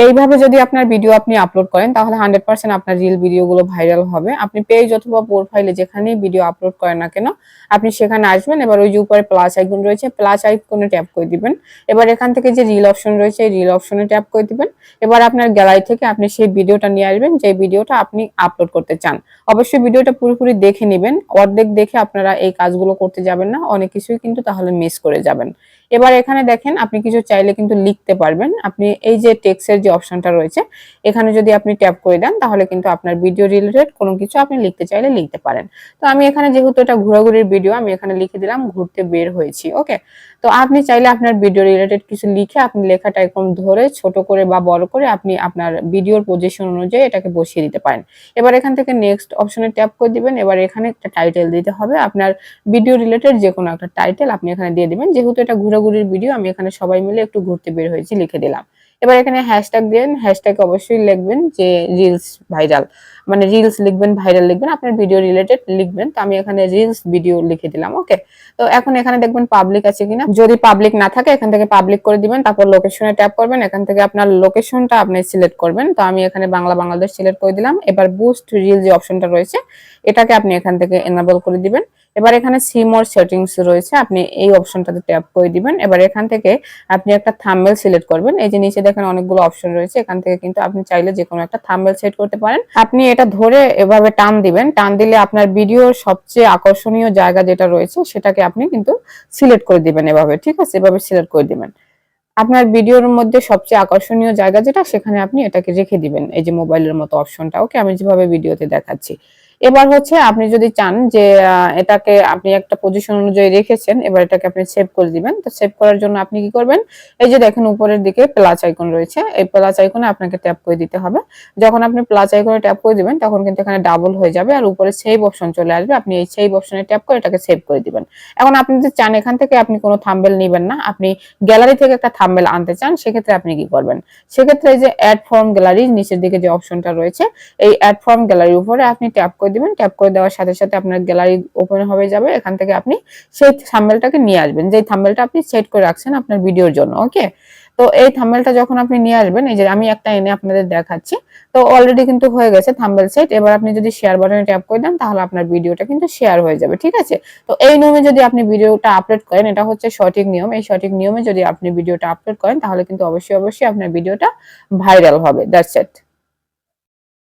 এইভাবে যদি আপনার ভিডিও আপনি আপলোড করেন তাহলে 100% আপনার রিল ভিডিওগুলো ভাইরাল হবে। আপনি পেজ অথবা প্রোফাইলে যেখানেই ভিডিও আপলোড করেন না কেন, আপনি সেখানে আসবেন। এবার ওই যে উপরে প্লাস আইকন রয়েছে, প্লাস আইকনে ট্যাপ করে দিবেন। এবার এখান থেকে যে রিল অপশন রয়েছে, এই রিল অপশনে ট্যাপ করে দিবেন। এবার আপনার গ্যালারি থেকে আপনি সেই ভিডিওটা নিয়ে আসবেন যে ভিডিওটা আপনি আপলোড করতে চান। অবশ্যই ভিডিওটা পুরোপুরি দেখে নেবেন। অর্ধেক দেখে আপনারা এই কাজগুলো করতে যাবেন না, অনেক কিছুই কিন্তু তাহলে মিস করে যাবেন। এবার এখানে দেখেন আপনি কিছু চাইলে কিন্তু লিখতে পারবেন। আপনি এই যে টেক্সটের যে অপশনটা রয়েছে, এখানে যদি আপনি ট্যাপ করে দেন তাহলে কিন্তু আপনার ভিডিও রিলেটেড কোনো কিছু আপনি লিখতে চাইলে লিখতে পারেন। তো আমি এখানে যেহেতু এটা ঘোরাঘুরির ভিডিও, আমি এখানে লিখে দিলাম ঘুরতে বের হয়েছি। ওকে, তো আপনি চাইলে আপনার ভিডিও রিলেটেড কিছু লিখে আপনি লেখাটা এরকম ধরে ছোট করে বা বড় করে আপনি আপনার ভিডিওর পজিশন অনুযায়ী এটাকে বসিয়ে দিতে পারেন। এবার এখান থেকে নেক্সট অপশনে ট্যাপ করে দিবেন। এবার এখানে একটা টাইটেল দিতে হবে, আপনার ভিডিও রিলেটেড যে কোনো একটা টাইটেল আপনি এখানে দিয়ে দিবেন। যেহেতু এটা ঘোরাঘুরির ভিডিও, আমি এখানে সবাই মিলে একটু ঘুরতে বের হয়েছি লিখে দিলাম। এবার এখানে হ্যাশট্যাগ দিবেন, হ্যাশট্যাগে অবশ্যই লিখবেন যে রিলস ভাইরাল, মানে রিলস লিখবেন, ভাইরাল লিখবেন, আপনার ভিডিও রিলেটেড লিখবেন। তো আমি এখানে রিলস ভিডিও লিখে দিলাম। ওকে, তো এখন এখানে দেখবেন পাবলিক আছে কিনা, যদি পাবলিক না থাকে এখান থেকে পাবলিক করে দিবেন। তারপর লোকেশনে ট্যাপ করবেন, এখান থেকে আপনার লোকেশনটা আপনি সিলেক্ট করবেন। তো আমি এখানে বাংলাদেশ সিলেক্ট করে দিলাম। এবার বুস্ট রিল যে অপশনটা রয়েছে, এটাকে আপনি এখান থেকে এনেবল করে দিবেন। এবার এখানে সি মোর সেটিংস রয়েছে, আপনি এই অপশনটাতে ট্যাপ করে দিবেন। এবার এখান থেকে আপনি একটা থাম্বনেল সিলেক্ট করবেন। এই যে নিচে দেখেন অনেকগুলো অপশন রয়েছে, এখান থেকে কিন্তু আপনি চাইলে যে কোনো একটা থাম্বনেল সেট করতে পারেন। আপনি এটা ধরে এভাবে টান দিবেন, টান দিলে আপনার ভিডিওর সবচেয়ে আকর্ষণীয় জায়গা যেটা রয়েছে সেটাকে আপনি কিন্তু সিলেক্ট করে দিবেন এভাবে। ঠিক আছে, এভাবে সিলেক্ট করে দিবেন। আপনার ভিডিওর মধ্যে সবচেয়ে আকর্ষণীয় জায়গা যেটা, সেখানে আপনি এটাকে রেখে দিবেন, এই যে মোবাইলের মতো অপশনটা। ওকে, আমি যেভাবে ভিডিওতে দেখাচ্ছি। এবার হচ্ছে আপনি যদি চান যে এটাকে আপনি একটা পজিশন অনুযায়ী রেখেছেন, এবার এটাকে আপনি সেভ করে দিবেন। তো সেভ করার জন্য আপনি কি করবেন, এই যে দেখেন উপরের দিকে প্লাস আইকন রয়েছে, এই প্লাস আইকনে আপনাকে ট্যাপ করে দিতে হবে। যখন আপনি প্লাস আইকনে ট্যাপ করে দিবেন তখন কিন্তু এখানে ডাবল হয়ে যাবে আর উপরে সেভ অপশন চলে আসবে। আপনি এই সেভ অপশনে ট্যাপ করে এটাকে সেভ করে দিবেন। এখন আপনি যদি চান এখান থেকে আপনি কোনো থাম্বনেল নেবেন না, আপনি গ্যালারি থেকে একটা থাম্বনেল আনতে চান, সেক্ষেত্রে আপনি কি করবেন, সেক্ষেত্রে এই যে অ্যাড ফ্রম গ্যালারি নিচের দিকে যে অপশনটা রয়েছে, এই অ্যাড ফ্রম গ্যালারির উপরে আপনি ট্যাপ করে দিবেন। ট্যাপ করে দেওয়ার সাথে সাথে আপনার গ্যালারি ওপেন হয়ে যাবে। এখান থেকে আপনি সেই থাম্বনেলটাকে নিয়ে আসবেন, যে থাম্বনেলটা আপনি সেট করে রাখছেন আপনার ভিডিওর জন্য। ওকে, তো এই থাম্বনেলটা যখন আপনি নিয়ে আসবেন, এই যে আমি একটা এনে আপনাদের দেখাচ্ছি। তো অলরেডি কিন্তু হয়ে গেছে থাম্বনেল সেট। এবার আপনি যদি শেয়ার বাটনে ট্যাপ করে দেন তাহলে আপনার ভিডিওটা কিন্তু শেয়ার হয়ে যাবে। ঠিক আছে, তো এই নিয়মে যদি আপনি ভিডিওটা আপলোড করেন, এটা হচ্ছে সঠিক নিয়ম। এই সঠিক নিয়মে যদি আপনি ভিডিওটা আপলোড করেন তাহলে কিন্তু অবশ্যই আপনার ভিডিওটা ভাইরাল হবে। That's it.